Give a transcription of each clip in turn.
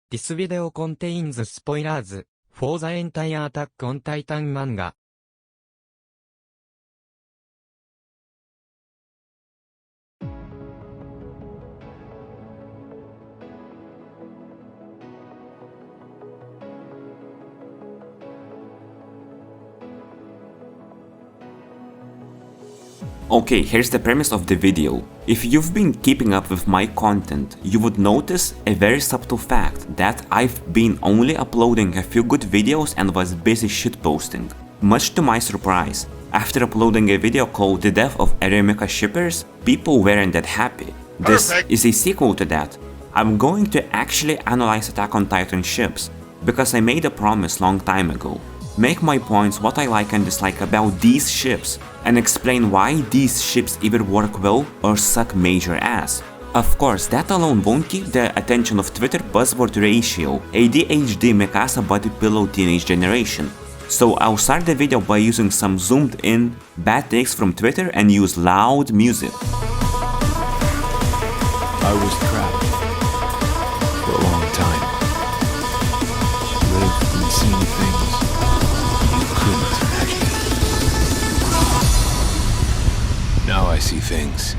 This video contains spoilers for the entire Attack on Titan manga. Okay, here's the premise of the video. If you've been keeping up with my content, you would notice a very subtle fact that I've been only uploading a few good videos and was busy shitposting. Much to my surprise, after uploading a video called The Death of Eremika Shippers, people weren't that happy. This is a sequel to that. I'm going to actually analyze Attack on Titan ships, because I made a promise long time ago. Make my points what I like and dislike about these ships, and explain why these ships either work well or suck major ass. Of course, that alone won't keep the attention of Twitter buzzword ratio, ADHD Mikasa body pillow teenage generation. So I'll start the video by using some zoomed in bad takes from Twitter and use loud music. I was trapped for a long time. Lived and seen things you couldn't imagine. Now I see things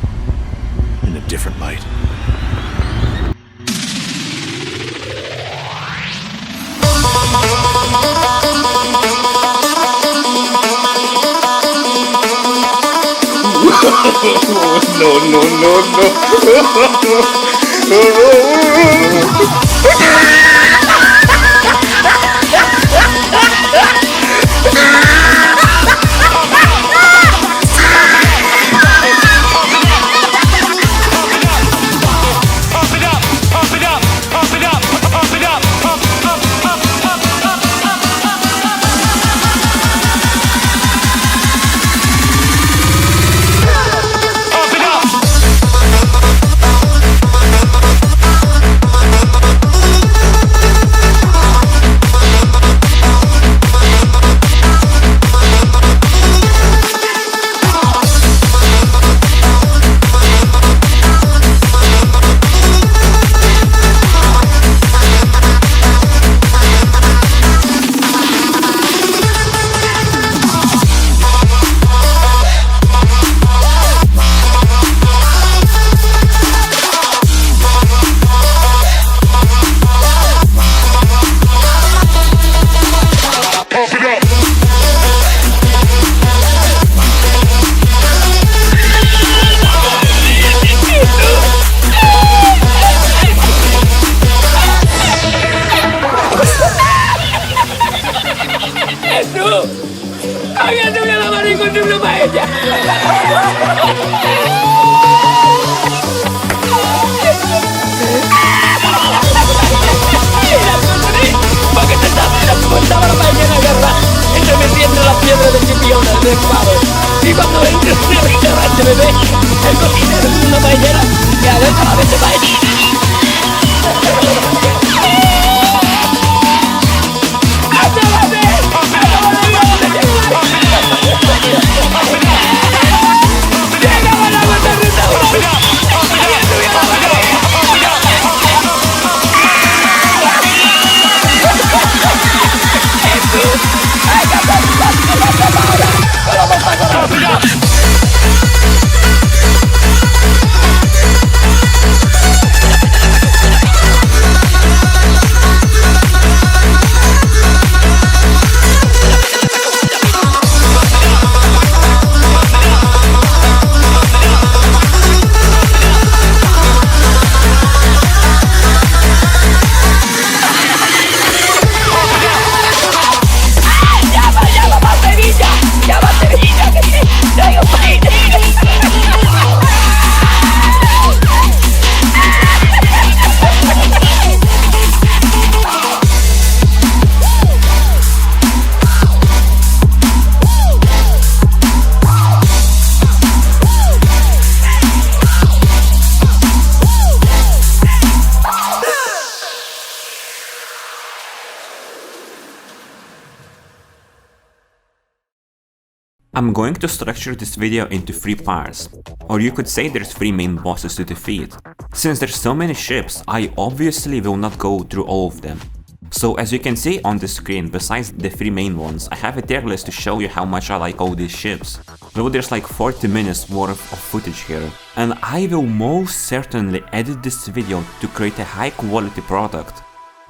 in a different light. Y cuando entres en el restaurante, bebé, el cocinero es una paellera que adentro la vende paellera. I'm going to structure this video into 3 parts, or you could say there's 3 main bosses to defeat. Since there's so many ships, I obviously will not go through all of them. So as you can see on the screen, besides the 3 main ones, I have a tier list to show you how much I like all these ships. Though there's like 40 minutes worth of footage here. And I will most certainly edit this video to create a high quality product.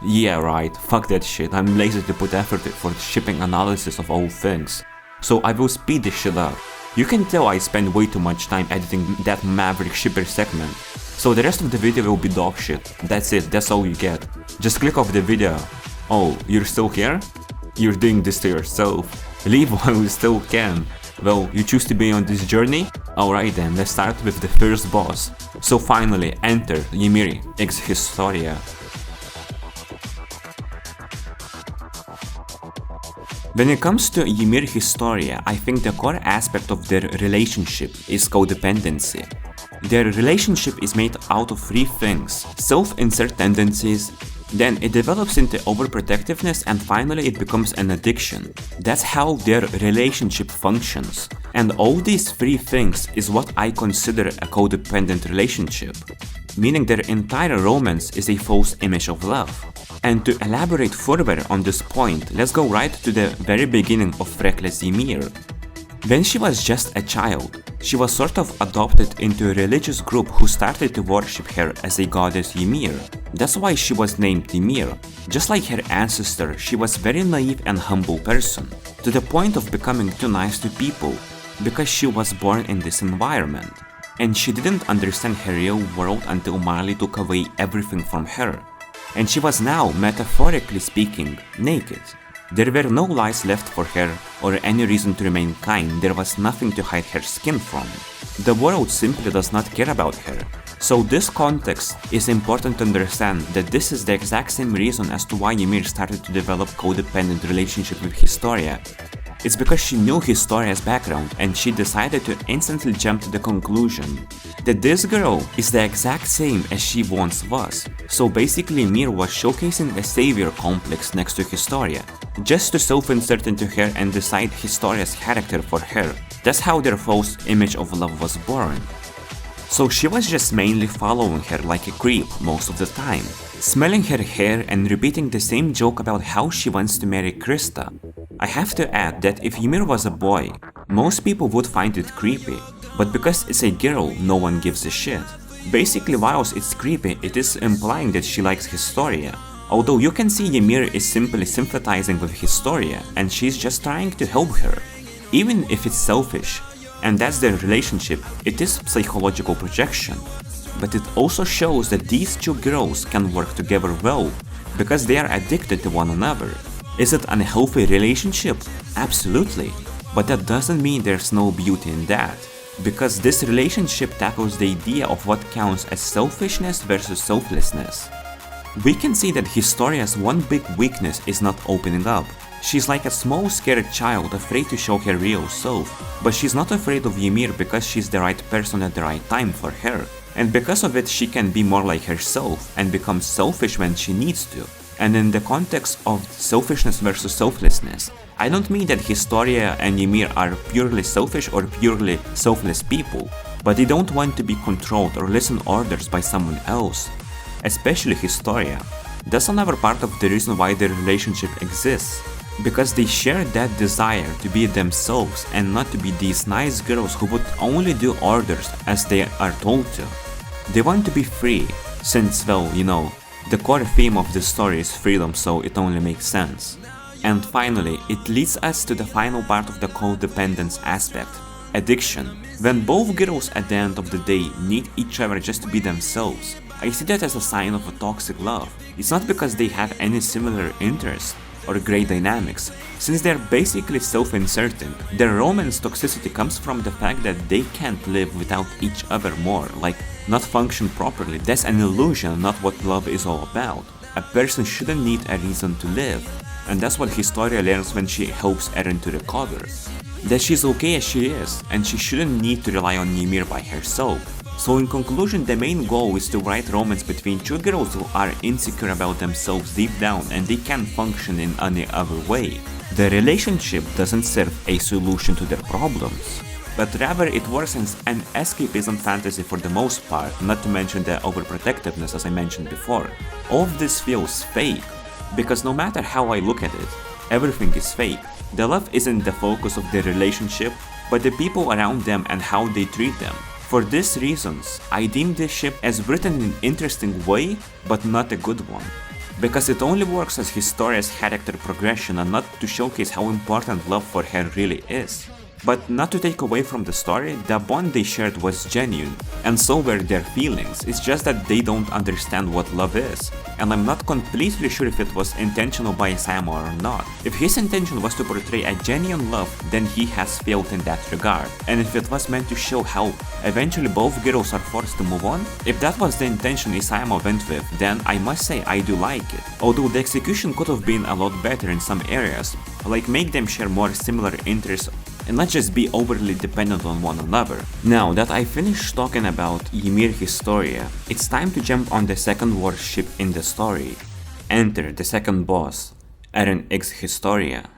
Yeah right, fuck that shit, I'm lazy to put effort for the shipping analysis of all things. So I will speed this shit up. You can tell I spend way too much time editing that Maverick shipper segment. So the rest of the video will be dog shit. That's it, that's all you get. Just click off the video. Oh, you're still here? You're doing this to yourself. Leave while you still can. Well, you choose to be on this journey? Alright then, let's start with the first boss. So finally, enter YMIR X Historia. When it comes to YMIR Historia, I think the core aspect of their relationship is codependency. Their relationship is made out of 3 things: self-insert tendencies, then it develops into overprotectiveness, and finally it becomes an addiction. That's how their relationship functions. And all these 3 things is what I consider a codependent relationship. Meaning their entire romance is a false image of love. And to elaborate further on this point, let's go right to the very beginning of Reckless YMIR. When she was just a child, she was sort of adopted into a religious group who started to worship her as a goddess YMIR. That's why she was named YMIR. Just like her ancestor, she was very naive and humble person, to the point of becoming too nice to people, because she was born in this environment. And she didn't understand her real world until Marley took away everything from her. And she was now, metaphorically speaking, naked. There were no lies left for her, or any reason to remain kind. There was nothing to hide her skin from. The world simply does not care about her. So this context is important to understand that this is the exact same reason as to why YMIR started to develop codependent relationship with Historia. It's because she knew Historia's background and she decided to instantly jump to the conclusion that this girl is the exact same as she once was. So basically YMIR was showcasing a savior complex next to Historia, just to self-insert into her and decide Historia's character for her. That's how their false image of love was born. So she was just mainly following her like a creep most of the time, smelling her hair and repeating the same joke about how she wants to marry Krista. I have to add that if YMIR was a boy, most people would find it creepy, but because it's a girl, no one gives a shit. Basically, whilst it's creepy, it is implying that she likes Historia. Although you can see YMIR is simply sympathizing with Historia and she's just trying to help her, even if it's selfish. And that's their relationship, it is psychological projection. But it also shows that these 2 girls can work together well, because they are addicted to one another. Is it an unhealthy relationship? Absolutely. But that doesn't mean there's no beauty in that. Because this relationship tackles the idea of what counts as selfishness versus selflessness. We can see that Historia's one big weakness is not opening up. She's like a small scared child afraid to show her real self, but she's not afraid of YMIR because she's the right person at the right time for her. And because of it she can be more like herself and become selfish when she needs to. And in the context of selfishness versus selflessness, I don't mean that Historia and YMIR are purely selfish or purely selfless people, but they don't want to be controlled or listen orders by someone else. Especially Historia. That's another part of the reason why their relationship exists. Because they share that desire to be themselves and not to be these nice girls who would only do orders as they are told to. They want to be free, since, well, you know, the core theme of this story is freedom, so it only makes sense. And finally, it leads us to the final part of the codependence aspect, addiction. When both girls at the end of the day need each other just to be themselves, I see that as a sign of a toxic love. It's not because they have any similar interests or great dynamics, since they're basically self-inserting. Their romance toxicity comes from the fact that they can't live without each other more, like not function properly. That's an illusion, not what love is all about. A person shouldn't need a reason to live, and that's what Historia learns when she helps Eren to recover. That she's okay as she is, and she shouldn't need to rely on YMIR by herself. So in conclusion, the main goal is to write romance between 2 girls who are insecure about themselves deep down and they can't function in any other way. The relationship doesn't serve a solution to their problems. but rather it works as an escapism fantasy for the most part, not to mention the overprotectiveness as I mentioned before. All of this feels fake, because no matter how I look at it, everything is fake. The love isn't the focus of the relationship, but the people around them and how they treat them. For these reasons, I deem this ship as written in an interesting way, but not a good one. Because it only works as Historia's character progression and not to showcase how important love for her really is. But not to take away from the story, the bond they shared was genuine, and so were their feelings, it's just that they don't understand what love is. And I'm not completely sure if it was intentional by Sawano or not. If his intention was to portray a genuine love, then he has failed in that regard. And if it was meant to show how eventually both girls are forced to move on, if that was the intention Sawano went with, then I must say I do like it. Although the execution could have been a lot better in some areas, like make them share more similar interests and not just be overly dependent on one another. Now that I finished talking about Ymir Historia, it's time to jump on the second war ship in the story. Enter the second boss, Eren X Historia.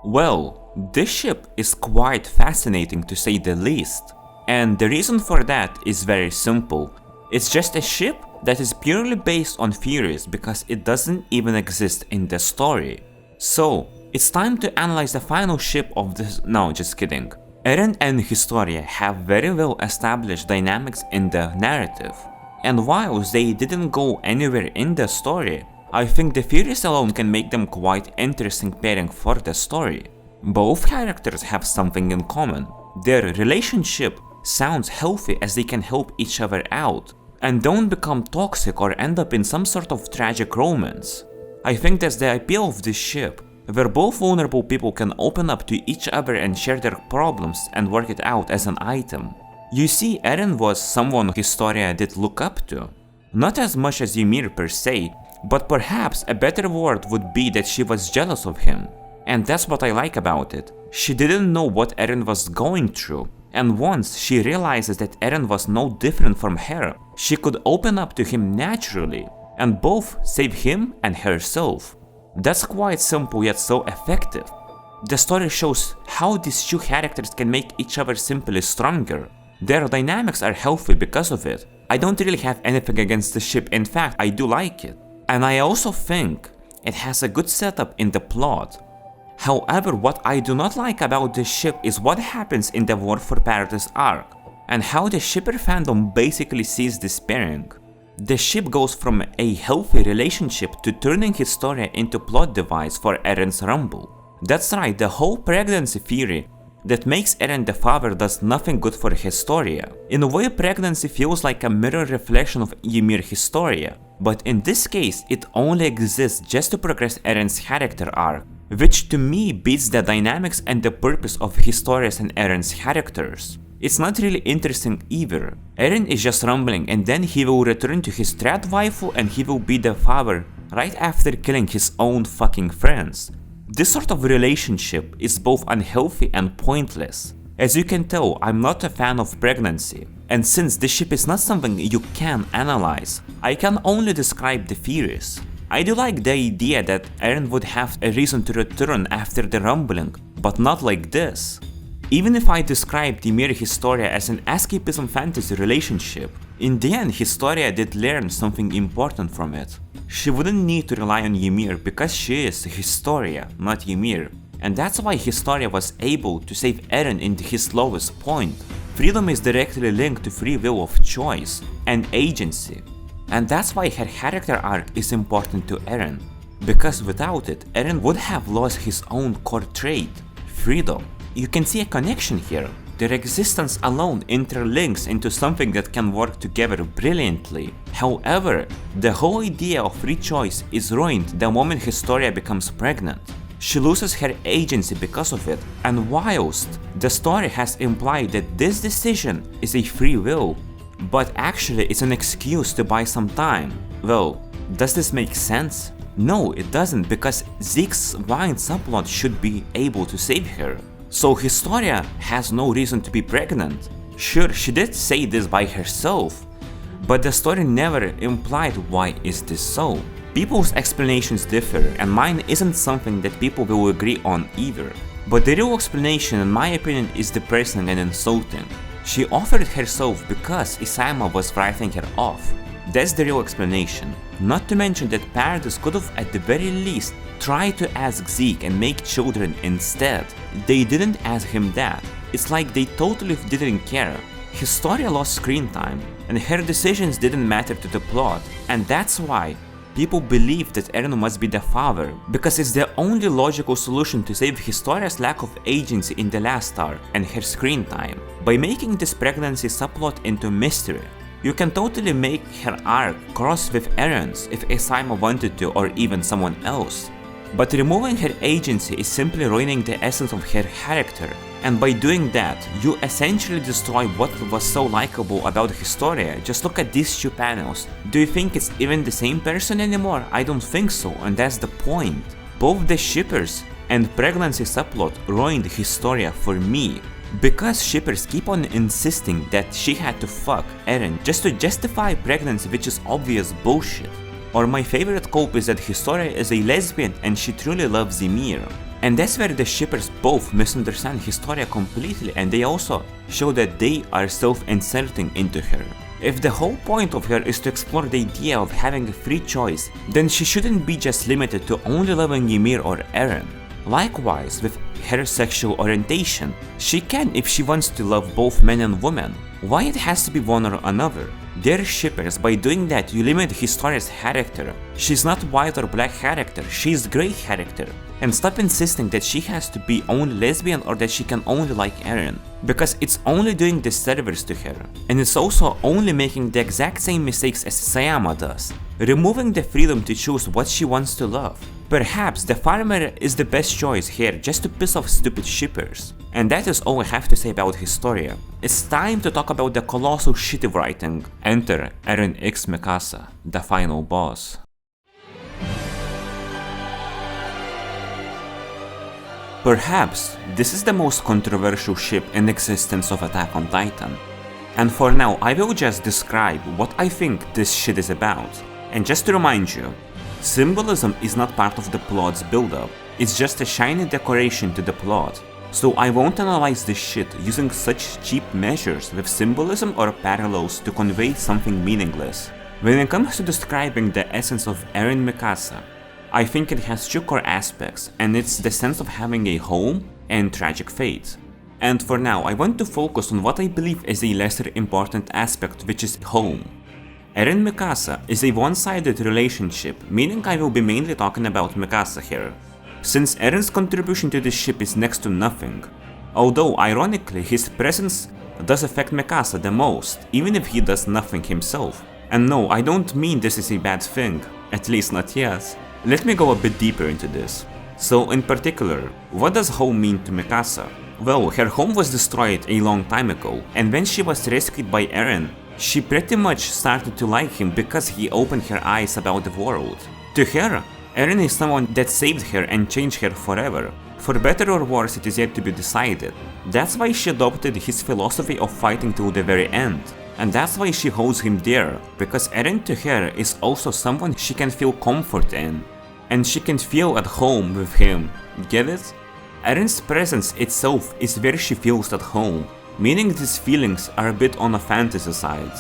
Well, this ship is quite fascinating to say the least, and the reason for that is very simple. It's just a ship that is purely based on theories because it doesn't even exist in the story. So, it's time to analyze the final ship of this— no, just kidding. Eren and Historia have very well established dynamics in the narrative, and whilst they didn't go anywhere in the story, I think the theories alone can make them quite interesting pairing for the story. Both characters have something in common. Their relationship sounds healthy as they can help each other out, and don't become toxic or end up in some sort of tragic romance. I think that's the appeal of this ship, where both vulnerable people can open up to each other and share their problems and work it out as an item. You see, Eren was someone Historia did look up to. Not as much as Ymir per se, but perhaps a better word would be that she was jealous of him. And that's what I like about it. She didn't know what Eren was going through, and once she realizes that Eren was no different from her, she could open up to him naturally, and both save him and herself. That's quite simple yet so effective. The story shows how these two characters can make each other simply stronger. Their dynamics are healthy because of it. I don't really have anything against the ship, in fact I do like it. And I also think it has a good setup in the plot. However, what I do not like about this ship is what happens in the War for Paradise arc, and how the shipper fandom basically sees this pairing. The ship goes from a healthy relationship to turning Historia into plot device for Eren's rumble. That's right, the whole pregnancy theory that makes Eren the father does nothing good for Historia. In a way, pregnancy feels like a mirror reflection of Ymir Historia, but in this case it only exists just to progress Eren's character arc, which to me beats the dynamics and the purpose of Historia's and Eren's characters. It's not really interesting either. Eren is just rumbling and then he will return to his trad waifu and he will be the father right after killing his own fucking friends. This sort of relationship is both unhealthy and pointless. As you can tell, I'm not a fan of pregnancy, and since this ship is not something you can analyze, I can only describe the theories. I do like the idea that Eren would have a reason to return after the rumbling, but not like this. Even if I described Ymir Historia as an escapism fantasy relationship, in the end Historia did learn something important from it. She wouldn't need to rely on Ymir because she is Historia, not Ymir, and that's why Historia was able to save Eren in his lowest point. Freedom is directly linked to free will of choice and agency, and that's why her character arc is important to Eren, because without it, Eren would have lost his own core trait, freedom. You can see a connection here. Their existence alone interlinks into something that can work together brilliantly. However, the whole idea of free choice is ruined the moment Historia becomes pregnant. She loses her agency because of it, and whilst the story has implied that this decision is a free will, but actually it's an excuse to buy some time, well, does this make sense? No, it doesn't, because Zeke's Vine subplot should be able to save her. So Historia has no reason to be pregnant. Sure, she did say this by herself, but the story never implied why is this so. People's explanations differ, and mine isn't something that people will agree on either. But the real explanation, in my opinion, is depressing and insulting. She offered herself because Isayama was writing her off. That's the real explanation. Not to mention that Paradise could have at the very least tried to ask Zeke and make children instead. They didn't ask him that. It's like they totally didn't care. Historia lost screen time, and her decisions didn't matter to the plot, and that's why people believe that Eren must be the father, because it's the only logical solution to save Historia's lack of agency in the last arc and her screen time. By making this pregnancy subplot into mystery, you can totally make her arc cross with Eren's if Isayama wanted to, or even someone else. But removing her agency is simply ruining the essence of her character, and by doing that, you essentially destroy what was so likable about Historia. Just look at these two panels. Do you think it's even the same person anymore? I don't think so, and that's the point. Both the shippers and pregnancy subplot ruined Historia for me, because shippers keep on insisting that she had to fuck Eren just to justify pregnancy, which is obvious bullshit. Or my favorite cope is that Historia is a lesbian and she truly loves NieR. And that's where the shippers both misunderstand Historia completely, and they also show that they are self-inserting into her. If the whole point of her is to explore the idea of having a free choice, then she shouldn't be just limited to only loving Ymir or Eren. Likewise, with her sexual orientation, she can if she wants to love both men and women. Why it has to be one or another? They're shippers. By doing that, you limit Historia's character. She's not white or black character, she's grey character. And stop insisting that she has to be only lesbian or that she can only like Eren, because it's only doing disservice to her. And it's also only making the exact same mistakes as Isayama does, removing the freedom to choose what she wants to love. Perhaps the farmer is the best choice here just to piss off stupid shippers. And that is all I have to say about Historia. It's time to talk about the colossal shitty writing. Enter Eren X Mikasa, the final boss. Perhaps this is the most controversial ship in existence of Attack on Titan. And for now, I will just describe what I think this shit is about. And just to remind you, symbolism is not part of the plot's build-up, it's just a shiny decoration to the plot. So I won't analyze this shit using such cheap measures with symbolism or parallels to convey something meaningless. When it comes to describing the essence of Eren Mikasa, I think it has two core aspects, and it's the sense of having a home and tragic fate. And for now, I want to focus on what I believe is a lesser important aspect, which is home. Eren Mikasa is a one-sided relationship, meaning I will be mainly talking about Mikasa here, since Eren's contribution to the ship is next to nothing. Although, ironically, his presence does affect Mikasa the most, even if he does nothing himself. And no, I don't mean this is a bad thing, at least not yet. Let me go a bit deeper into this. So in particular, what does home mean to Mikasa? Well, her home was destroyed a long time ago, and when she was rescued by Eren, she pretty much started to like him because he opened her eyes about the world. To her, Eren is someone that saved her and changed her forever. For better or worse, it is yet to be decided. That's why she adopted his philosophy of fighting till the very end. And that's why she holds him dear, because Eren to her is also someone she can feel comfort in. And she can feel at home with him. Get it? Eren's presence itself is where she feels at home, meaning these feelings are a bit on a fantasy side.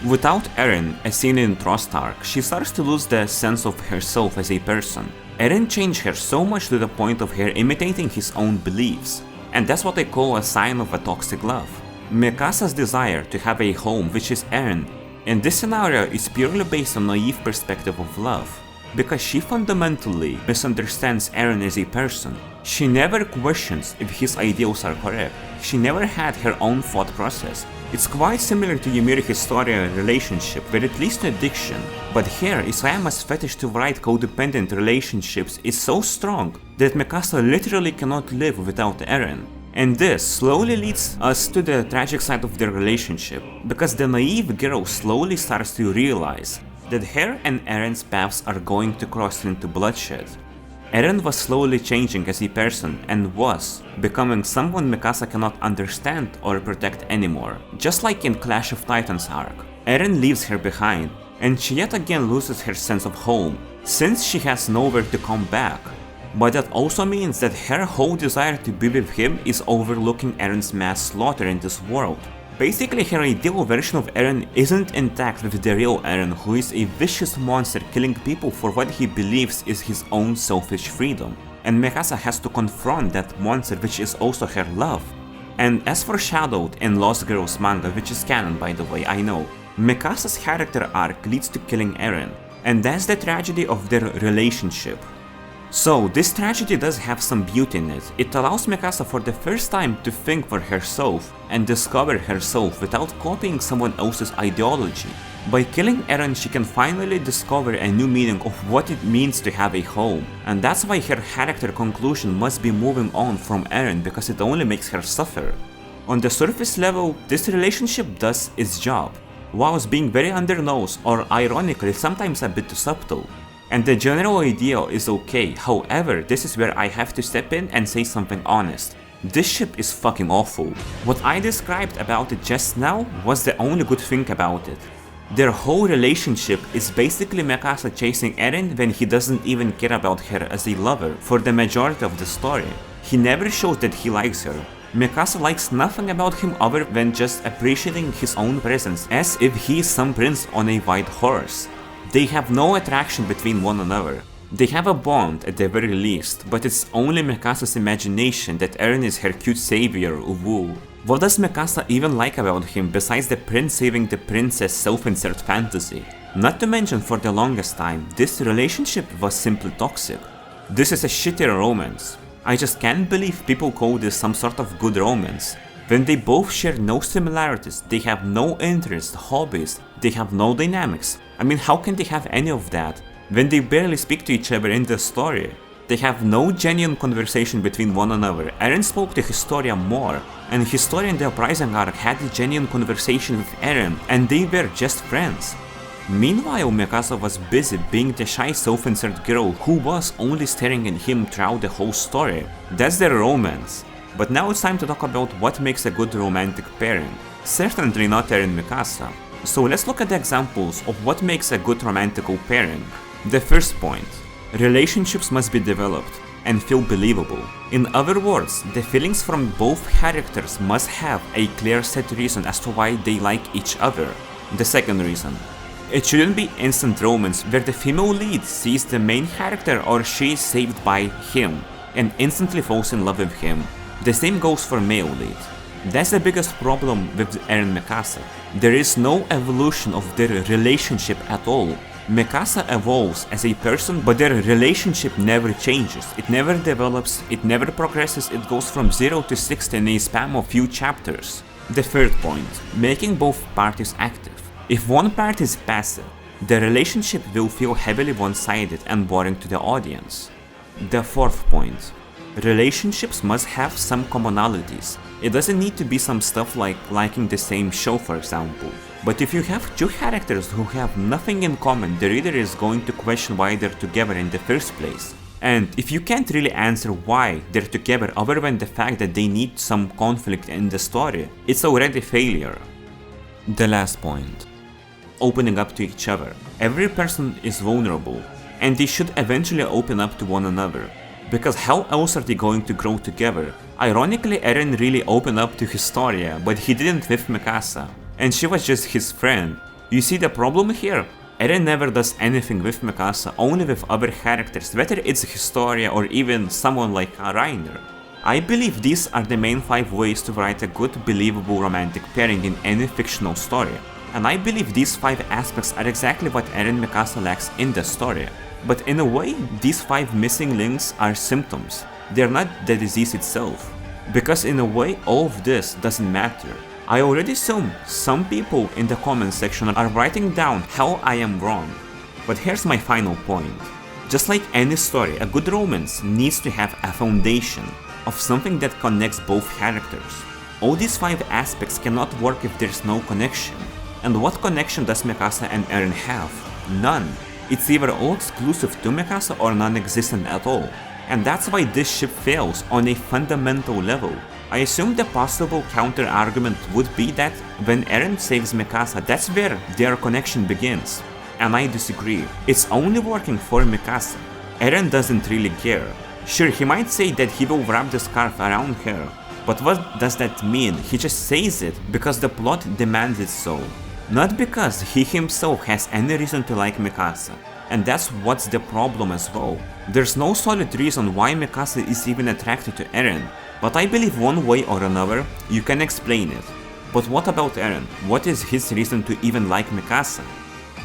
Without Eren, as seen in Trust arc, she starts to lose the sense of herself as a person. Eren changed her so much to the point of her imitating his own beliefs, and that's what I call a sign of a toxic love. Mikasa's desire to have a home, which is Eren, in this scenario is purely based on a naive perspective of love, because she fundamentally misunderstands Eren as a person. She never questions if his ideals are correct. She never had her own thought process. It's quite similar to Ymir Historia relationship, where it leads to addiction, but here Isayama's fetish to write codependent relationships is so strong that Mikasa literally cannot live without Eren. And this slowly leads us to the tragic side of their relationship, because the naive girl slowly starts to realize that her and Eren's paths are going to cross into bloodshed. Eren was slowly changing as a person and was becoming someone Mikasa cannot understand or protect anymore. Just like in Clash of Titans arc, Eren leaves her behind, and she yet again loses her sense of home, since she has nowhere to come back. But that also means that her whole desire to be with him is overlooking Eren's mass slaughter in this world. Basically, her ideal version of Eren isn't intact with the real Eren, who is a vicious monster killing people for what he believes is his own selfish freedom. And Mikasa has to confront that monster, which is also her love. And as foreshadowed in Lost Girls manga, which is canon by the way, I know, Mikasa's character arc leads to killing Eren, and that's the tragedy of their relationship. So this tragedy does have some beauty in it. It allows Mikasa for the first time to think for herself and discover herself without copying someone else's ideology. By killing Eren, she can finally discover a new meaning of what it means to have a home, and that's why her character conclusion must be moving on from Eren, because it only makes her suffer. On the surface level, this relationship does its job, whilst being very undernose or ironically sometimes a bit too subtle. And the general idea is okay, however, this is where I have to step in and say something honest. This ship is fucking awful. What I described about it just now was the only good thing about it. Their whole relationship is basically Mikasa chasing Eren when he doesn't even care about her as a lover for the majority of the story. He never shows that he likes her. Mikasa likes nothing about him other than just appreciating his own presence, as if he is some prince on a white horse. They have no attraction between one another. They have a bond at the very least, but it's only Mikasa's imagination that Eren is her cute savior, woo. What does Mikasa even like about him besides the prince saving the princess self-insert fantasy? Not to mention, for the longest time, this relationship was simply toxic. This is a shittier romance. I just can't believe people call this some sort of good romance. When they both share no similarities, they have no interests, hobbies, they have no dynamics. I mean, how can they have any of that when they barely speak to each other in the story? They have no genuine conversation between one another. Eren spoke to Historia more, and Historia in the Uprising arc had a genuine conversation with Eren, and they were just friends. Meanwhile, Mikasa was busy being the shy self-insert girl who was only staring at him throughout the whole story. That's their romance. But now it's time to talk about what makes a good romantic pairing. Certainly not Eren Mikasa. So let's look at the examples of what makes a good romantical pairing. The first point. Relationships must be developed and feel believable. In other words, the feelings from both characters must have a clear set reason as to why they like each other. The second reason. It shouldn't be instant romance where the female lead sees the main character or she is saved by him and instantly falls in love with him. The same goes for male lead. That's the biggest problem with Eren Mikasa. There is no evolution of their relationship at all. Mikasa evolves as a person, but their relationship never changes. It never develops, it never progresses, it goes from 0 to 60 in a span of few chapters. The third point, making both parties active. If one party is passive, the relationship will feel heavily one-sided and boring to the audience. The fourth point, relationships must have some commonalities. It doesn't need to be some stuff like liking the same show, for example. But if you have two characters who have nothing in common, the reader is going to question why they're together in the first place. And if you can't really answer why they're together other than the fact that they need some conflict in the story, it's already failure. The last point. Opening up to each other. Every person is vulnerable, and they should eventually open up to one another. Because how else are they going to grow together? Ironically, Eren really opened up to Historia, but he didn't with Mikasa, and she was just his friend. You see the problem here? Eren never does anything with Mikasa, only with other characters, whether it's Historia or even someone like Reiner. I believe these are the main 5 ways to write a good, believable romantic pairing in any fictional story. And I believe these 5 aspects are exactly what Eren Mikasa lacks in the story. But in a way, these 5 missing links are symptoms. They're not the disease itself. Because in a way, all of this doesn't matter. I already assume some people in the comments section are writing down how I am wrong. But here's my final point. Just like any story, a good romance needs to have a foundation of something that connects both characters. All these 5 aspects cannot work if there's no connection. And what connection does Mikasa and Eren have? None. It's either all exclusive to Mikasa or non-existent at all. And that's why this ship fails on a fundamental level. I assume the possible counter-argument would be that when Eren saves Mikasa, that's where their connection begins. and I disagree. It's only working for Mikasa. Eren doesn't really care. Sure, he might say that he will wrap the scarf around her, but what does that mean? He just says it because the plot demands it so. Not because he himself has any reason to like Mikasa. And that's what's the problem as well. There's no solid reason why Mikasa is even attracted to Eren, but I believe one way or another you can explain it. But what about Eren? What is his reason to even like Mikasa?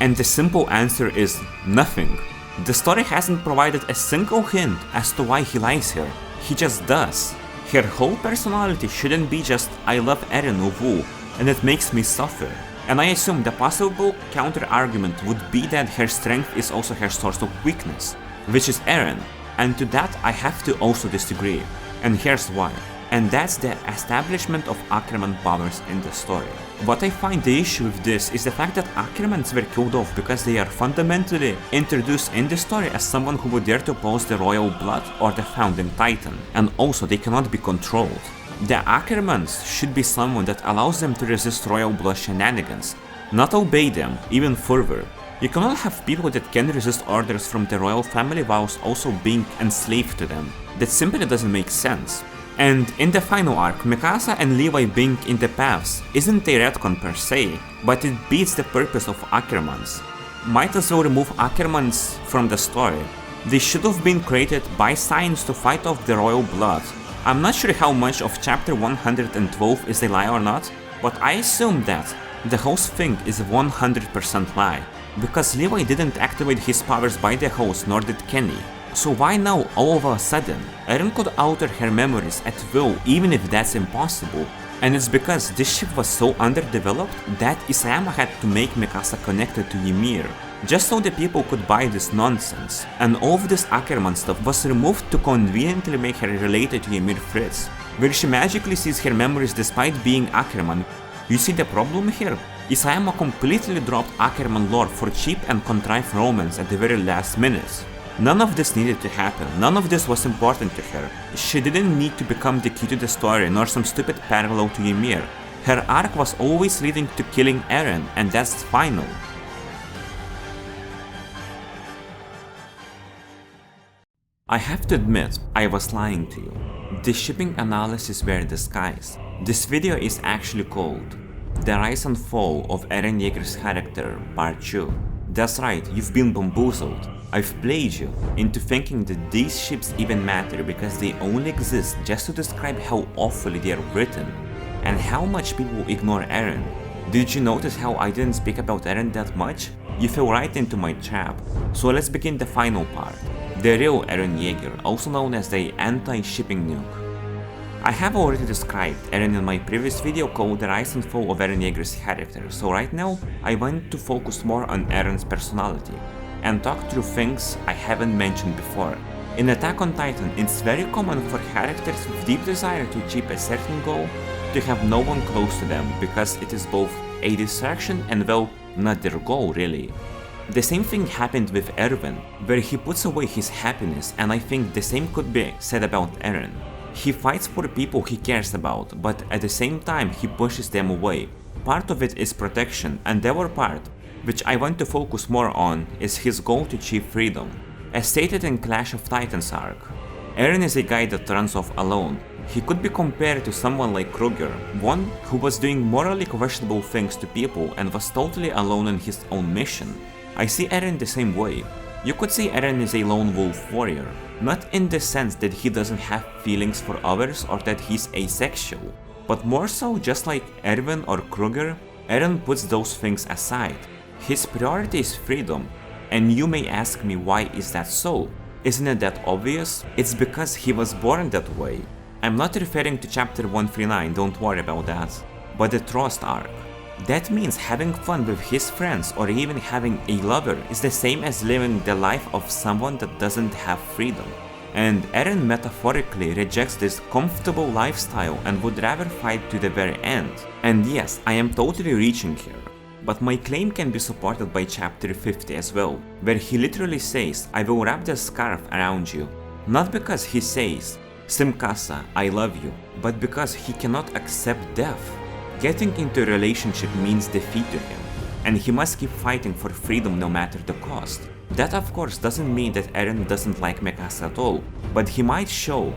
And the simple answer is nothing. The story hasn't provided a single hint as to why he likes her. He just does. Her whole personality shouldn't be just I love Eren or Wu, and it makes me suffer. And I assume the possible counter-argument would be that her strength is also her source of weakness, which is Eren, and to that I have to also disagree, and here's why. And that's the establishment of Ackerman powers in the story. What I find the issue with this is the fact that Ackermans were killed off because they are fundamentally introduced in the story as someone who would dare to oppose the royal blood or the founding titan, and also they cannot be controlled. The Ackermans should be someone that allows them to resist royal blood shenanigans, not obey them even further. You cannot have people that can resist orders from the royal family whilst also being enslaved to them. That simply doesn't make sense. And in the final arc, Mikasa and Levi being in the paths isn't a retcon per se, but it beats the purpose of Ackermans. Might as well remove Ackermans from the story. They should have been created by science to fight off the royal blood. I'm not sure how much of chapter 112 is a lie or not, but I assume that the whole thing is a 100% lie, because Levi didn't activate his powers by the host, nor did Kenny. So why now all of a sudden Eren could alter her memories at will, even if that's impossible? And it's because this ship was so underdeveloped that Isayama had to make Mikasa connected to Ymir, just so the people could buy this nonsense. And all of this Ackerman stuff was removed to conveniently make her related to Ymir Fritz, where she magically sees her memories despite being Ackerman. You see the problem here? Isayama completely dropped Ackerman lore for cheap and contrived romance at the very last minute. None of this needed to happen, none of this was important to her. She didn't need to become the key to the story, nor some stupid parallel to Ymir. Her arc was always leading to killing Eren, and that's final. I have to admit, I was lying to you. The shipping analysis were disguised. This video is actually called The Rise and Fall of Eren Yeager's Character, Part 2. That's right, you've been bamboozled. I've played you into thinking that these ships even matter because they only exist just to describe how awfully they are written, and how much people ignore Eren. Did you notice how I didn't speak about Eren that much? You fell right into my trap. So let's begin the final part. The real Eren Yeager, also known as the anti-shipping nuke. I have already described Eren in my previous video called The Rise and Fall of Eren Yeager's Character, so right now I want to focus more on Eren's personality and talk through things I haven't mentioned before. In Attack on Titan, it's very common for characters with deep desire to achieve a certain goal to have no one close to them, because it is both a distraction and, well, not their goal really. The same thing happened with Erwin, where he puts away his happiness, and I think the same could be said about Eren. He fights for people he cares about, but at the same time he pushes them away. Part of it is protection, and the other part, which I want to focus more on, is his goal to achieve freedom. As stated in Clash of Titans arc, Eren is a guy that runs off alone. He could be compared to someone like Kruger, one who was doing morally questionable things to people and was totally alone in his own mission. I see Eren the same way. You could say Eren is a lone wolf warrior, not in the sense that he doesn't have feelings for others or that he's asexual, but more so just like Erwin or Kruger, Eren puts those things aside. His priority is freedom, and you may ask me, why is that so? Isn't it that obvious? It's because he was born that way. I'm not referring to chapter 139, don't worry about that, but the Trust arc. That means having fun with his friends or even having a lover is the same as living the life of someone that doesn't have freedom. And Eren metaphorically rejects this comfortable lifestyle and would rather fight to the very end. And yes, I am totally reaching here, but my claim can be supported by chapter 50 as well, where he literally says, I will wrap the scarf around you, not because he says, Simkasa, I love you, but because he cannot accept death. Getting into a relationship means defeat to him. and he must keep fighting for freedom no matter the cost. That of course doesn't mean that Eren doesn't like Mikasa at all, but he might show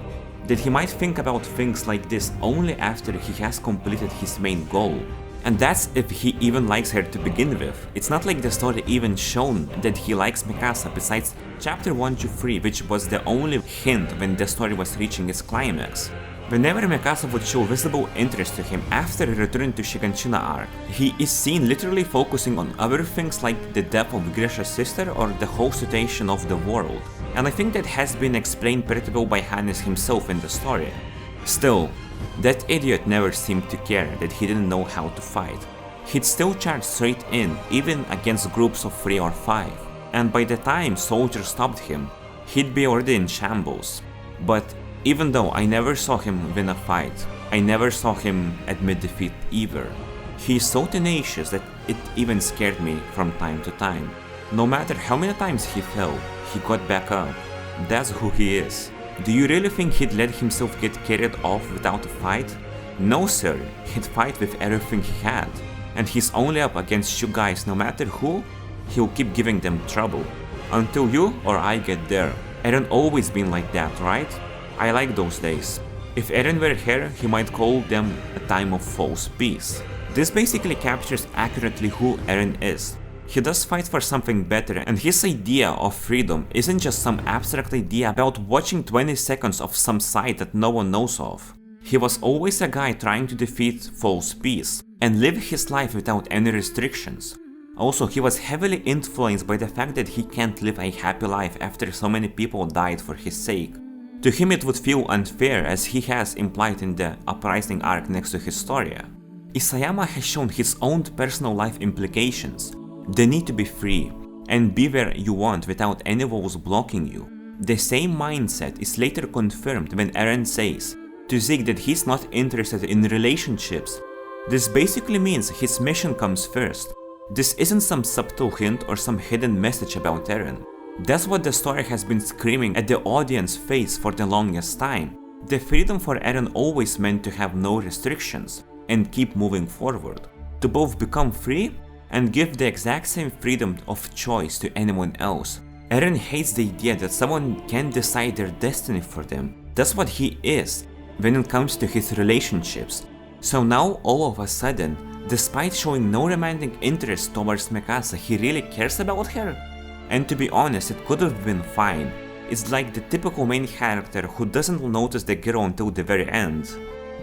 that he might think about things like this only after he has completed his main goal. And that's if he even likes her to begin with. It's not like the story even shown that he likes Mikasa besides chapter 1 to 3, which was the only hint when the story was reaching its climax. Whenever Mikasa would show visible interest to him after a return to Shiganshina arc, he is seen literally focusing on other things like the death of Grisha's sister or the whole situation of the world. And I think that has been explained pretty well by Hannes himself in the story. Still, that idiot never seemed to care that he didn't know how to fight. He'd still charge straight in, even against groups of 3 or 5, and by the time soldiers stopped him, he'd be already in shambles. But even though I never saw him win a fight, I never saw him admit defeat either. He is so tenacious that it even scared me from time to time. No matter how many times he fell, he got back up. That's who he is. Do you really think he'd let himself get carried off without a fight? No sir, he'd fight with everything he had. And he's only up against you guys, no matter who, he'll keep giving them trouble. Until you or I get there. Eren always been like that, right? I like those days. If Eren were here, he might call them a time of false peace. This basically captures accurately who Eren is. He does fight for something better, and his idea of freedom isn't just some abstract idea about watching 20 seconds of some site that no one knows of. He was always a guy trying to defeat false peace and live his life without any restrictions. Also, he was heavily influenced by the fact that he can't live a happy life after so many people died for his sake. To him it would feel unfair, as he has implied in the Uprising arc next to Historia. Isayama has shown his own personal life implications. The need to be free and be where you want without any walls blocking you. The same mindset is later confirmed when Eren says to Zeke that he's not interested in relationships. This basically means his mission comes first. This isn't some subtle hint or some hidden message about Eren. That's what the story has been screaming at the audience's face for the longest time. The freedom for Eren always meant to have no restrictions and keep moving forward. To both become free and give the exact same freedom of choice to anyone else. Eren hates the idea that someone can decide their destiny for them. That's what he is when it comes to his relationships. So now all of a sudden, despite showing no romantic interest towards Mikasa, he really cares about her? And to be honest, it could have been fine. It's like the typical main character who doesn't notice the girl until the very end.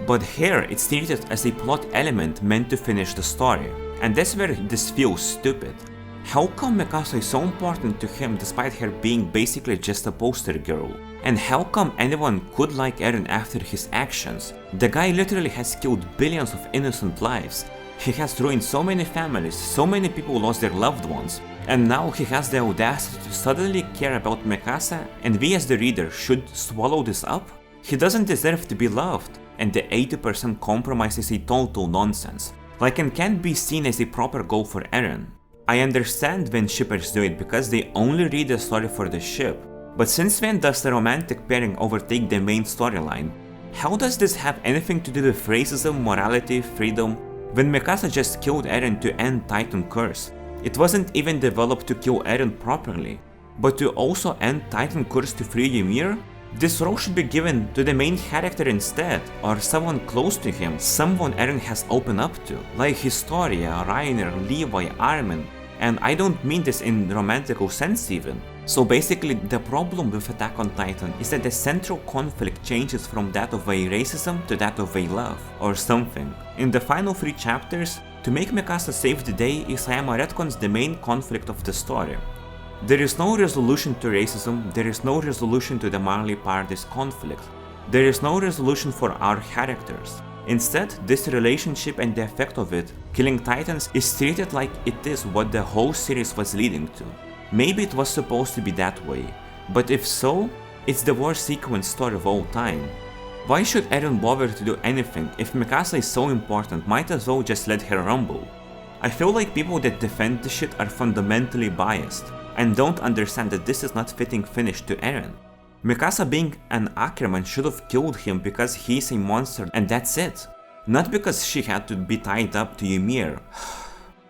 But here it's treated as a plot element meant to finish the story. And that's where this feels stupid. How come Mikasa is so important to him despite her being basically just a poster girl? And how come anyone could like Eren after his actions? The guy literally has killed billions of innocent lives. He has ruined so many families, so many people lost their loved ones. And now he has the audacity to suddenly care about Mikasa, and we as the reader should swallow this up? He doesn't deserve to be loved, and the 80% compromise is a total nonsense. Like, and can't be seen as a proper goal for Eren. I understand when shippers do it because they only read the story for the ship, but since when does the romantic pairing overtake the main storyline? How does this have anything to do with racism, morality, freedom? When Mikasa just killed Eren to end Titan Curse, it wasn't even developed to kill Eren properly, but to also end Titan Curse to free Ymir? This role should be given to the main character instead, or someone close to him, someone Eren has opened up to, like Historia, Reiner, Levi, Armin, and I don't mean this in romantical sense even. So basically the problem with Attack on Titan is that the central conflict changes from that of a racism to that of a love, or something. In the final 3 chapters, to make Mikasa save the day, Isayama retcons the main conflict of the story. There is no resolution to racism, there is no resolution to the Marley party's conflict, there is no resolution for our characters. Instead, this relationship and the effect of it, killing Titans, is treated like it is what the whole series was leading to. Maybe it was supposed to be that way, but if so, it's the worst sequence story of all time. Why should Eren bother to do anything if Mikasa is so important? Might as well just let her rumble. I feel like people that defend this shit are fundamentally biased, and don't understand that this is not fitting finish to Eren. Mikasa being an Ackerman should have killed him because he's a monster and that's it. Not because she had to be tied up to Ymir.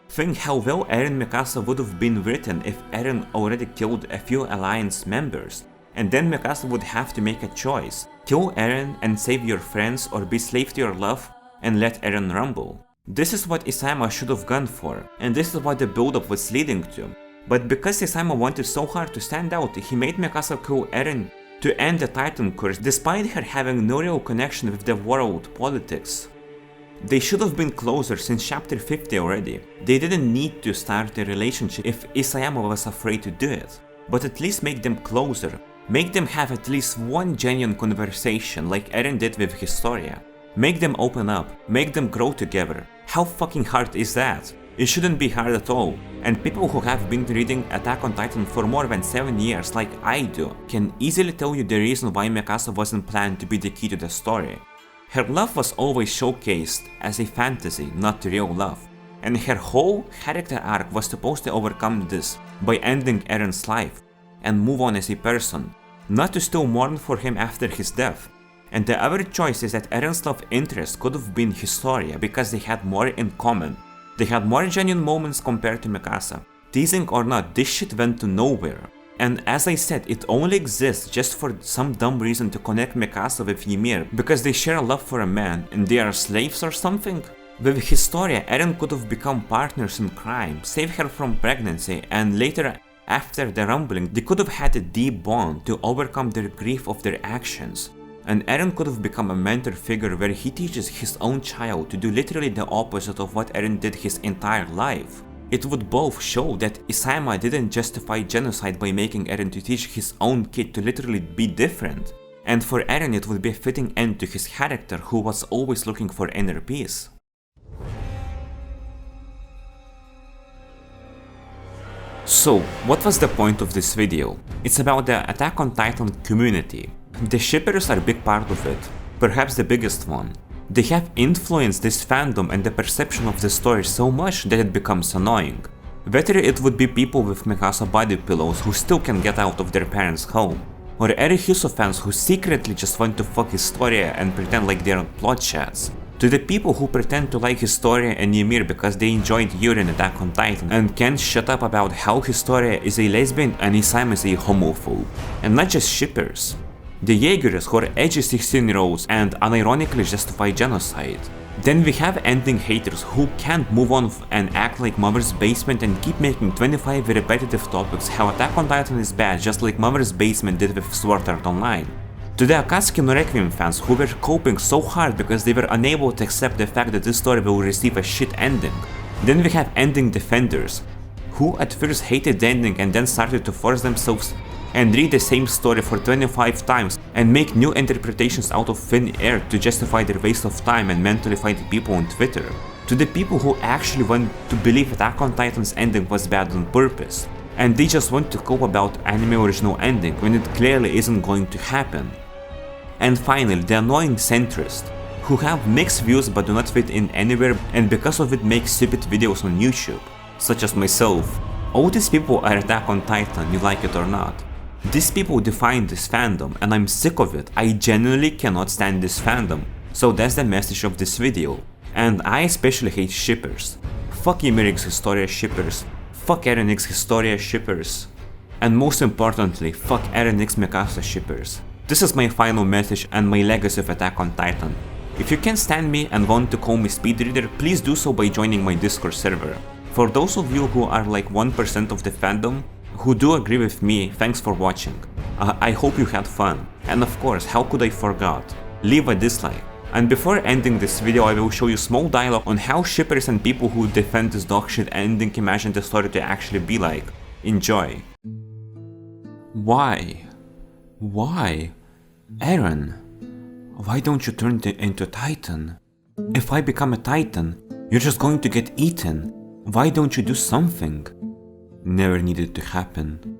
Think how well Eren Mikasa would have been written if Eren already killed a few Alliance members, and then Mikasa would have to make a choice: kill Eren and save your friends, or be slave to your love and let Eren rumble. This is what Isayama should have gone for, and this is what the build-up was leading to. But because Isayama wanted so hard to stand out, he made Mikasa kill Eren to end the Titan curse, despite her having no real connection with the world politics. They should have been closer since chapter 50 already. They didn't need to start a relationship if Isayama was afraid to do it, but at least make them closer. Make them have at least one genuine conversation like Eren did with Historia. Make them open up, make them grow together. How fucking hard is that? It shouldn't be hard at all, and people who have been reading Attack on Titan for more than 7 years like I do can easily tell you the reason why Mikasa wasn't planned to be the key to the story. Her love was always showcased as a fantasy, not real love, and her whole character arc was supposed to overcome this by ending Eren's life and move on as a person, not to still mourn for him after his death. And the other choice is that Eren's love interest could have been Historia because they had more in common. They had more genuine moments compared to Mikasa. Teasing or not, this shit went to nowhere. And as I said, it only exists just for some dumb reason to connect Mikasa with Ymir, because they share a love for a man and they are slaves or something? With Historia, Eren could have become partners in crime, save her from pregnancy, and later, after the rumbling, they could have had a deep bond to overcome their grief of their actions. And Eren could have become a mentor figure where he teaches his own child to do literally the opposite of what Eren did his entire life. It would both show that Isayama didn't justify genocide by making Eren to teach his own kid to literally be different. And for Eren it would be a fitting end to his character, who was always looking for inner peace. So, what was the point of this video? It's about the Attack on Titan community. The shippers are a big part of it, perhaps the biggest one. They have influenced this fandom and the perception of the story so much that it becomes annoying. Whether it would be people with Mikasa body pillows who still can get out of their parents' home, or Erihuso fans who secretly just want to fuck Historia and pretend like they're plot chats, to the people who pretend to like Historia and Ymir because they enjoyed Yuri in Attack on Titan and can't shut up about how Historia is a lesbian and Isayama is a homophobe. And not just shippers. The Jaegers who are edgy 16-year-olds and unironically justify genocide. Then we have ending haters who can't move on and act like Mother's Basement and keep making 25 repetitive topics how Attack on Titan is bad, just like Mother's Basement did with Sword Art Online. To the Akatsuki no Requiem fans who were coping so hard because they were unable to accept the fact that this story will receive a shit ending. Then we have ending defenders, who at first hated the ending and then started to force themselves and read the same story for 25 times and make new interpretations out of thin air to justify their waste of time and mentally fight people on Twitter. To the people who actually want to believe Attack on Titan's ending was bad on purpose, and they just want to cope about anime original ending when it clearly isn't going to happen. And finally, the annoying centrists, who have mixed views but do not fit in anywhere and because of it make stupid videos on YouTube, such as myself. All these people are Attack on Titan, you like it or not. These people define this fandom and I'm sick of it. I genuinely cannot stand this fandom. So that's the message of this video. And I especially hate shippers. Fuck Ymir x Historia shippers. Fuck Eren x Historia shippers. And most importantly, fuck Eren x Mikasa shippers. This is my final message and my legacy of Attack on Titan. If you can't stand me and want to call me speedreader, please do so by joining my Discord server. For those of you who are like 1% of the fandom, who do agree with me, thanks for watching. I hope you had fun. And of course, how could I forget? Leave a dislike. And before ending this video, I will show you small dialogue on how shippers and people who defend this dogshit ending imagine the story to actually be like. Enjoy. Why? Why? Eren, why don't you turn into Titan? If I become a Titan, you're just going to get eaten. Why don't you do something? Never needed to happen.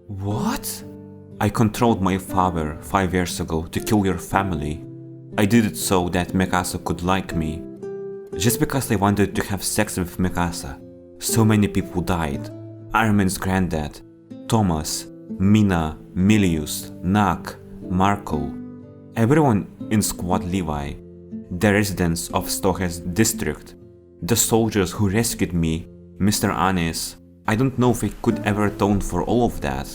What? I controlled my father 5 years ago to kill your family. I did it so that Mikasa could like me. Just because I wanted to have sex with Mikasa, so many people died. Armin's granddad, Thomas, Mina, Milius, Nak, Marco, everyone in Squad Levi, the residents of Stohe's district, the soldiers who rescued me, Mr. Honest, I don't know if I could ever atone for all of that.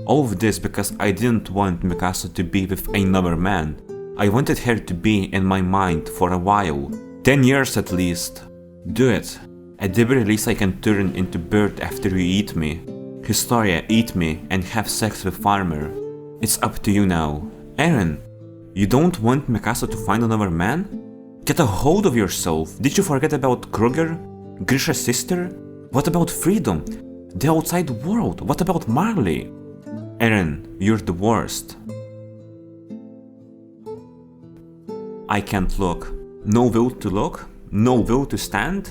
All of this because I didn't want Mikasa to be with another man. I wanted her to be in my mind for a while. 10 years at least. Do it. At the very least I can turn into bird after you eat me. Historia, eat me and have sex with Farmer. It's up to you now. Eren, you don't want Mikasa to find another man? Get a hold of yourself. Did you forget about Kruger? Grisha's sister? What about freedom? The outside world? What about Marley? Eren, you're the worst. I can't look. No will to look? No will to stand?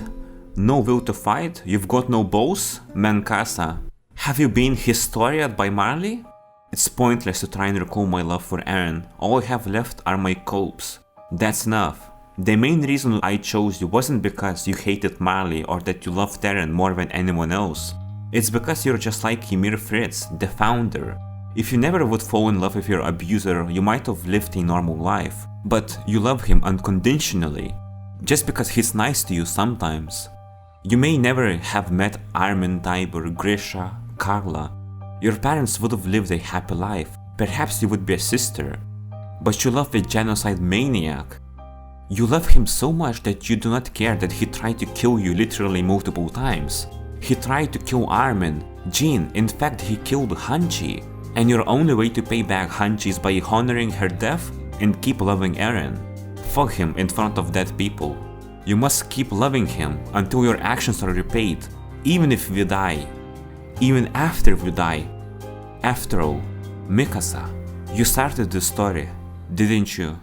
No will to fight? You've got no balls? Mankasa. Have you been historiad by Marley? It's pointless to try and recall my love for Eren. All I have left are my copes. That's enough. The main reason I chose you wasn't because you hated Marley or that you loved Eren more than anyone else. It's because you're just like Ymir Fritz, the founder. If you never would fall in love with your abuser, you might have lived a normal life. But you love him unconditionally, just because he's nice to you sometimes. You may never have met Armin, Tybur, Grisha, Carla. Your parents would have lived a happy life. Perhaps you would be a sister. But you love a genocide maniac. You love him so much that you do not care that he tried to kill you literally multiple times. He tried to kill Armin, Jean, in fact he killed Hanji. And your only way to pay back Hanji is by honoring her death and keep loving Eren. Fuck him in front of dead people. You must keep loving him until your actions are repaid, even if we die. Even after we die. After all, Mikasa, you started the story, didn't you?